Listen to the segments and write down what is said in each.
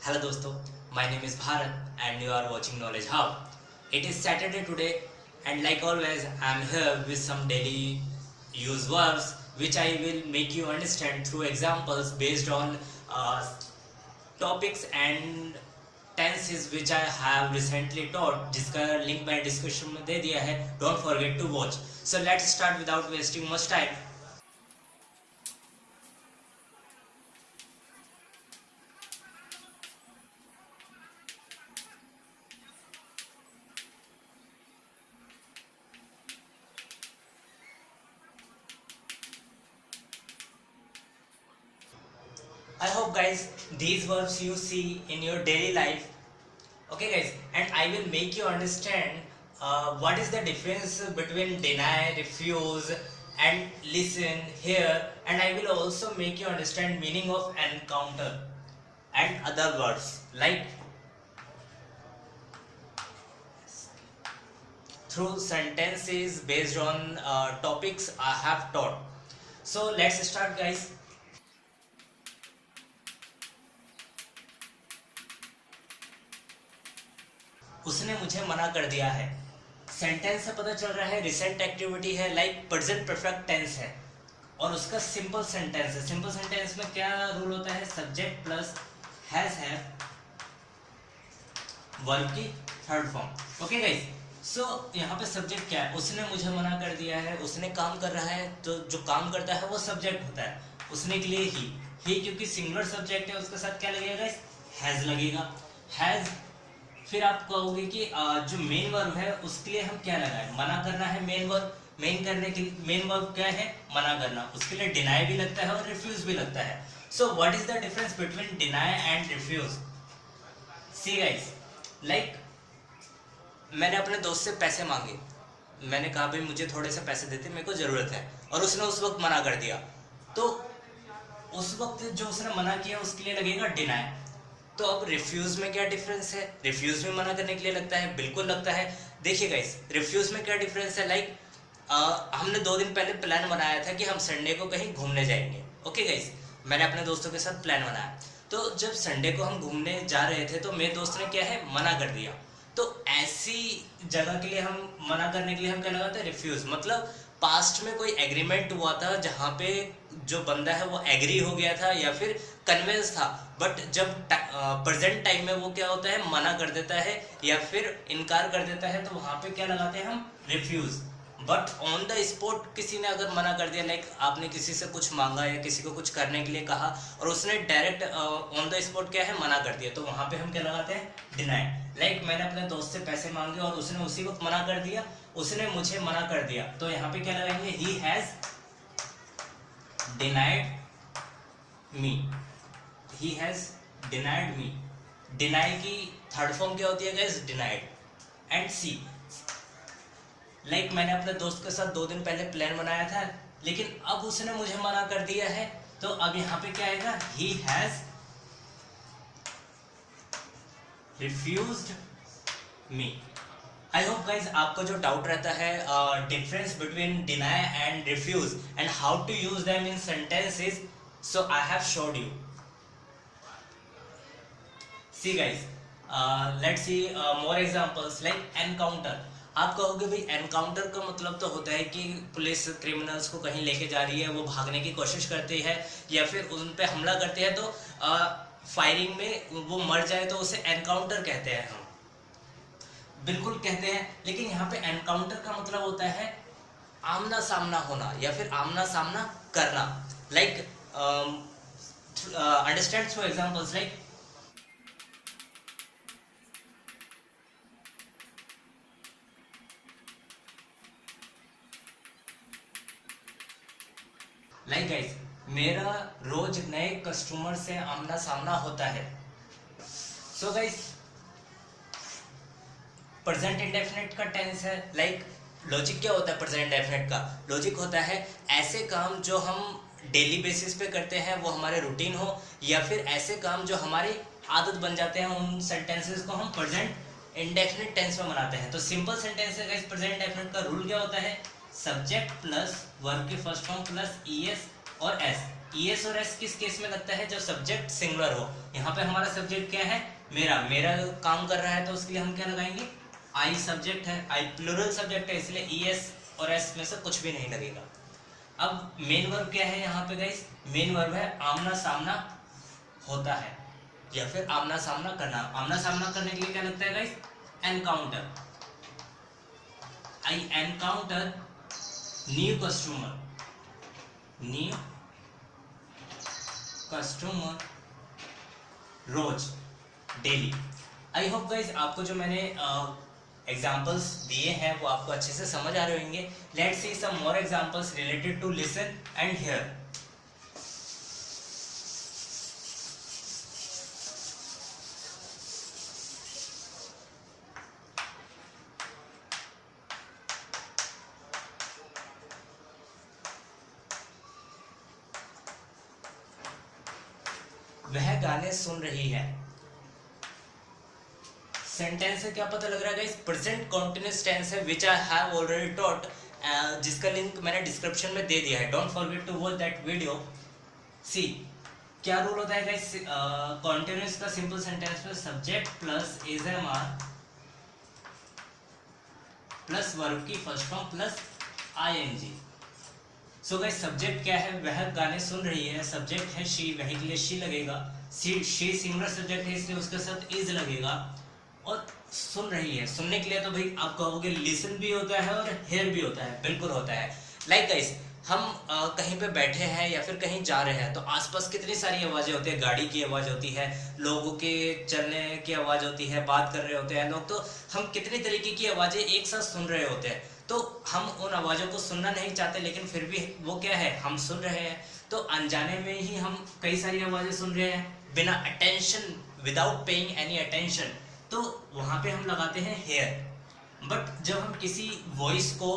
Hello dosto, my name is Bharat and you are watching Knowledge Hub. It is Saturday today and like always I am here with some daily use verbs which I will make you understand through examples based on topics and tenses which I have recently taught जिसका link मैं description में दे दिया है. Don't forget to watch. So let's start without wasting much time. I hope guys these verbs you see in your daily life. Okay guys, and I will make you understand what is the difference between deny, refuse and listen here, and I will also make you understand meaning of encounter and other words like through sentences based on topics I have taught. So let's start guys. उसने मुझे मना कर दिया है. Sentence से पता चल रहा है रिसेंट एक्टिविटी है, लाइक प्रेजेंट परफेक्ट टेंस है और उसका सिंपल सेंटेंस है. सिंपल सेंटेंस में क्या रूल होता है? Subject plus has have verb की थर्ड फॉर्म. ओके गाइस, सो यहाँ पे सब्जेक्ट क्या है? उसने मुझे मना कर दिया है. उसने काम कर रहा है तो जो काम करता है वो सब्जेक्ट होता है. उसने के लिए ही क्योंकि सिंगुलर सब्जेक्ट है उसके साथ क्या लगेगा गाइस? हैज लगेगा. हैज. फिर आप कहोगे कि जो मेन वर्ब है उसके लिए हम क्या लगाएं? मना करना है मेन वर्ब. मेन वर्ब क्या है? मना करना. उसके लिए डिनाई भी लगता है और रिफ्यूज भी लगता है. So what is the difference between deny and refuse? See guys, like मैंने अपने दोस्त से पैसे मांगे. मैंने कहा भाई मुझे थोड़े से पैसे देते, मेरे को ज़रूरत है, और उसने उस वक्त मना कर दिया. तो उस वक्त जो उसने मना किया उसके लिए लगेगा डिनाई. तो अब रिफ्यूज में क्या डिफरेंस है? रिफ्यूज में मना करने के लिए लगता है, बिल्कुल लगता है. देखिए गाइस, रिफ्यूज में क्या डिफरेंस है? लाइक हमने 2 दिन पहले प्लान बनाया था कि हम संडे को कहीं घूमने जाएंगे. ओके गाइस, मैंने अपने दोस्तों के साथ प्लान बनाया. तो जब संडे को हम घूमने जा रहे थे तो मेरे दोस्त ने क्या है? मना कर दिया. तो ऐसी जगह के लिए हम मना करने के लिए हम क्या लगाते हैं? रिफ्यूज. मतलब पास्ट में कोई एग्रीमेंट हुआ था जहाँ पे जो बंदा है वो एग्री हो गया था या फिर कन्वेंस था, बट जब प्रेजेंट टाइम में वो क्या होता है? मना कर देता है या फिर इनकार कर देता है, तो वहाँ पे क्या लगाते हैं हम? Refuse. But on the spot किसी ने अगर मना कर दिया, लाइक आपने किसी से कुछ मांगा या किसी को कुछ करने के लिए कहा और उसने डायरेक्ट ऑन द स्पॉट क्या है? मना कर दिया, तो वहाँ पे हम क्या लगाते हैं? डिनाई. लाइक मैंने अपने दोस्त से पैसे मांगे और उसने उसी वक्त मना कर दिया. उसने मुझे मना कर दिया, तो यहाँ पे क्या लगाएंगे? He has denied me. He has denied me. Deny की थर्ड फॉर्म क्या होती है guys? Denied. And see, like मैंने अपने दोस्त के साथ 2 दिन पहले प्लान बनाया था, लेकिन अब उसने मुझे मना कर दिया है, तो अब यहाँ पे क्या आएगा? He has refused me. I hope guys आपको जो डाउट रहता है difference between deny and refuse and how to use them in sentences, so I have showed you. See guys, let's see more examples like encounter. आप कहोगे भाई encounter का मतलब तो होता है कि पुलिस क्रिमिनल्स को कहीं लेके जा रही है, वो भागने की कोशिश करती है या फिर उन पे हमला करती है, तो फायरिंग में वो मर जाए तो उसे एनकाउंटर कहते हैं. हम बिल्कुल कहते हैं, लेकिन यहाँ पे एनकाउंटर का मतलब होता है आमना सामना होना या फिर आमना सामना करना. Like understand through examples like guys, मेरा रोज नए कस्टमर से आमना सामना होता है. सो गाइस, प्रेजेंट इंडेफिनिट का टेंस है. लाइक लॉजिक क्या होता है प्रेजेंट इंडेफिनिट का? लॉजिक होता है ऐसे काम जो हम डेली बेसिस पे करते हैं, वो हमारे रूटीन हो, या फिर ऐसे काम जो हमारी आदत बन जाते हैं, उन सेंटेंसेस को हम प्रेजेंट इंडेफिनिट टेंस में बनाते हैं. तो सिंपल सेंटेंस है प्रेजेंट इंडेफिनिट का रूल क्या होता है? सब्जेक्ट प्लस वर्ब की फर्स्ट फॉर्म प्लस ईएस और एस। ईएस और एस किस केस में लगता है? जब सब्जेक्ट सिंगुलर हो। यहाँ पे हमारा सब्जेक्ट क्या है? मेरा काम कर रहा है, तो उसके लिए हम क्या लगाएंगे? आई सब्जेक्ट है, आई प्लूरल सब्जेक्ट है, इसलिए ईएस और एस में से कुछ भी नहीं लगेगा। अब मेन वर्ब क्या है यहाँ पे गाइस? मेन वर्ब है आमना सामना होता है या फिर आमना सामना करना। आमना सामना करने के लिए क्या लगता है guys? Encounter. I encounter new customer, new customer रोज, डेली। आई होप गाइज आपको जो मैंने एग्जाम्पल्स दिए हैं वो आपको अच्छे से समझ आ रहे होंगे। Let's see some more examples related to listen and hear. वह गाने सुन रही है। सेंटेंस से क्या पता लग रहा है गाइस? प्रेजेंट कंटीन्यूअस टेंस है which I have already taught, जिसका लिंक मैंने डिस्क्रिप्शन में दे दिया है। Don't forget to watch that video. See क्या रूल होता है गाइस कंटीन्यूअस का? सिंपल सेंटेंस में subject plus SMR plus verb की first form plus ING. So guys subject क्या है? वह गाने सुन रही है। सब्जेक्ट है शी, वही के लिए शी लगेगा। शी सिंगुलर सब्जेक्ट है इसलिए उसके साथ इज लगेगा। और सुन रही है, सुनने के लिए तो भाई आप कहोगे लिसन भी होता है और हेयर भी होता है। बिल्कुल होता है। लाइक गाइस हम कहीं पे बैठे हैं या फिर कहीं जा रहे हैं तो आसपास कितनी सारी आवाजें होती है। गाड़ी की आवाज होती है, लोगों के चलने की आवाज होती है, बात कर रहे होते हैं लोग, तो हम कितनी तरीके की आवाजें एक साथ सुन रहे होते हैं। तो हम उन आवाजों को सुनना नहीं चाहते लेकिन फिर भी वो क्या है, हम सुन रहे हैं। तो अनजाने में ही हम कई सारी आवाजें सुन रहे हैं बिना attention, without paying any attention. तो वहां पे हम लगाते हैं हेयर। बट जब हम किसी वॉइस को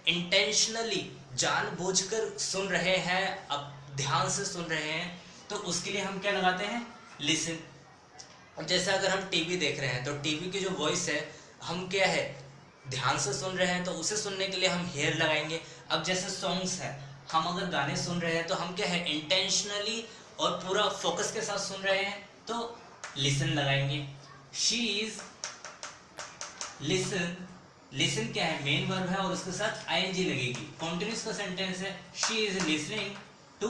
इंटेंशनली जानबूझकर सुन रहे हैं, अब ध्यान से सुन रहे हैं, तो उसके लिए हम क्या लगाते हैं? लिसन। अब जैसे अगर हम टीवी देख रहे हैं तो टीवी की जो वॉइस है हम क्या है, ध्यान से सुन रहे हैं, तो उसे सुनने के लिए हम हेयर लगाएंगे। अब जैसे सॉन्ग्स है, हम अगर गाने सुन रहे हैं तो हम क्या है, इंटेंशनली और पूरा फोकस के साथ सुन रहे हैं, तो लिसन लगाएंगे। She is listen. लिसन क्या है? मेन वर्ब है और उसके साथ आईएनजी लगेगी। कॉन्टिन्यूस का सेंटेंस है she is listening to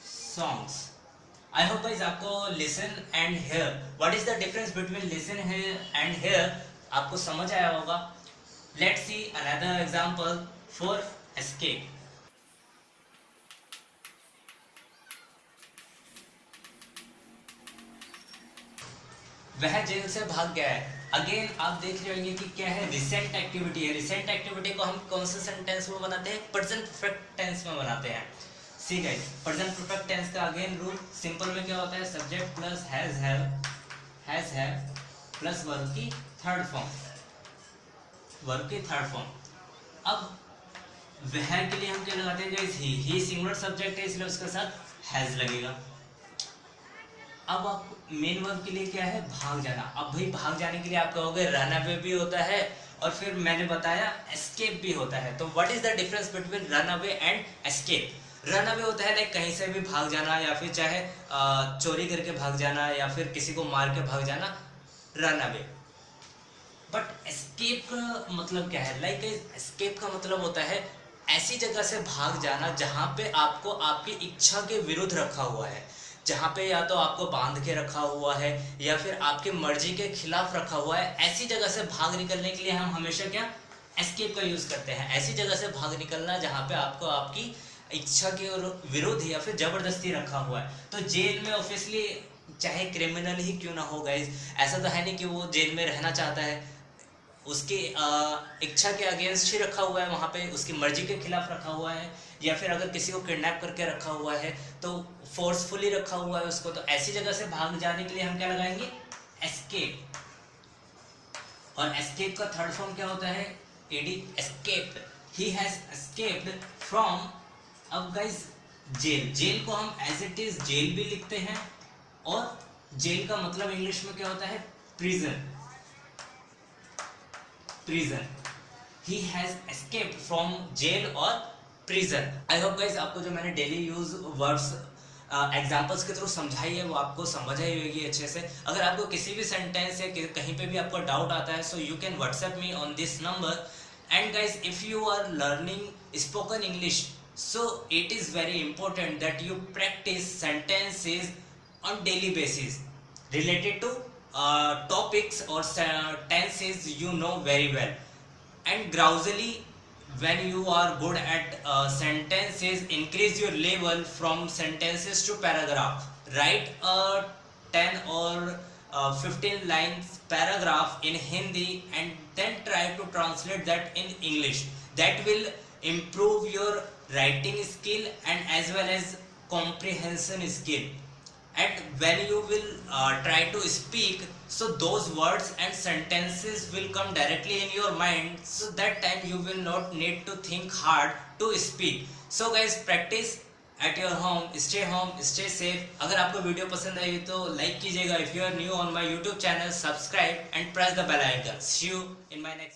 songs. I hope guys आपको listen and hear, what is the difference between listen and hear आपको समझ आया होगा। Let's see another example for escape. वह जेल से भाग गया है। अगेन आप देख रहे होंगे कि क्या है, रिसेंट एक्टिविटी है। रिसेंट एक्टिविटी को हम कौन से सेंटेंस में बनाते हैं? प्रेजेंट परफेक्ट टेंस में बनाते हैं। See guys present perfect tense का अगेन रूल सिंपल में क्या होता है? Subject plus has have plus verb की थर्ड फॉर्म, वर्ब की थर्ड फॉर्म। अब वह के लिए हम क्या लगाते हैं गाइस? ही सिंगुलर सब्जेक्ट है इसलिए उसके साथ हैज लगेगा। अब आप मेन वर्ब के लिए क्या है? भाग जाना। अब भाई भाग जाने के लिए आप कहोगे रन अवे भी होता है और फिर मैंने बताया एस्केप भी होता है। तो what is the difference between run away and escape? Run away होता है लाइक कहीं से भी भाग जाना, या फिर चाहे चोरी करके भाग जाना, या फिर किसी को मार के भाग जाना, रन अवे। बट एस्केप का मतलब क्या है? लाइक एस्केप का मतलब होता है ऐसी जगह से भाग जाना जहां पे आपको आपकी इच्छा के विरुद्ध रखा हुआ है, जहाँ पे या तो आपको बांध के रखा हुआ है या फिर आपकी मर्जी के खिलाफ रखा हुआ है। ऐसी जगह से भाग निकलने के लिए हम हमेशा क्या, एस्केप का यूज करते हैं। ऐसी जगह से भाग निकलना जहाँ पे आपको आपकी इच्छा के विरुद्ध या फिर जबरदस्ती रखा हुआ है। तो जेल में ऑब्वियसली चाहे क्रिमिनल ही क्यों ना हो गाइस, ऐसा तो है नहीं कि वो जेल में रहना चाहता है, उसकी इच्छा के अगेंस्ट ही रखा हुआ है, वहाँ पे उसकी मर्जी के खिलाफ रखा हुआ है, या फिर अगर किसी को किडनैप करके रखा हुआ है तो फोर्सफुली रखा हुआ है उसको। तो ऐसी जगह से भाग जाने के लिए हम क्या लगाएंगे? एस्केप। और एस्केप का थर्ड फॉर्म क्या होता है? Ed, escaped. He has escaped from. अब गाइस जेल को हम एज इट इज जेल भी लिखते हैं, और जेल का मतलब इंग्लिश में क्या होता है? Prison. Prison. He has escaped from jail और प्रिजन। आई होप गाइस आपको जो मैंने डेली यूज वर्ड्स एग्जाम्पल्स के थ्रू समझाई है वो आपको समझ आई होगी अच्छे से। अगर आपको किसी भी सेंटेंस या कहीं पे भी आपको डाउट आता है, so you can WhatsApp me on this number. And guys if you are learning spoken English, so it is very important that you practice sentences on daily basis related to topics or tenses you know very well. And gradually when you are good at sentences, increase your level from sentences to paragraph. Write a 10 or 15 lines paragraph in Hindi and then try to translate that in English. That will improve your writing skill and as well as comprehension skill. And when you will try to speak, so those words and sentences will come directly in your mind, so that time you will not need to think hard to speak. So guys, practice at your home, stay safe. अगर आपको video पसंद आई तो like कीजिएगा. If you are new on my YouTube channel, subscribe and press the bell icon. See you in my next video.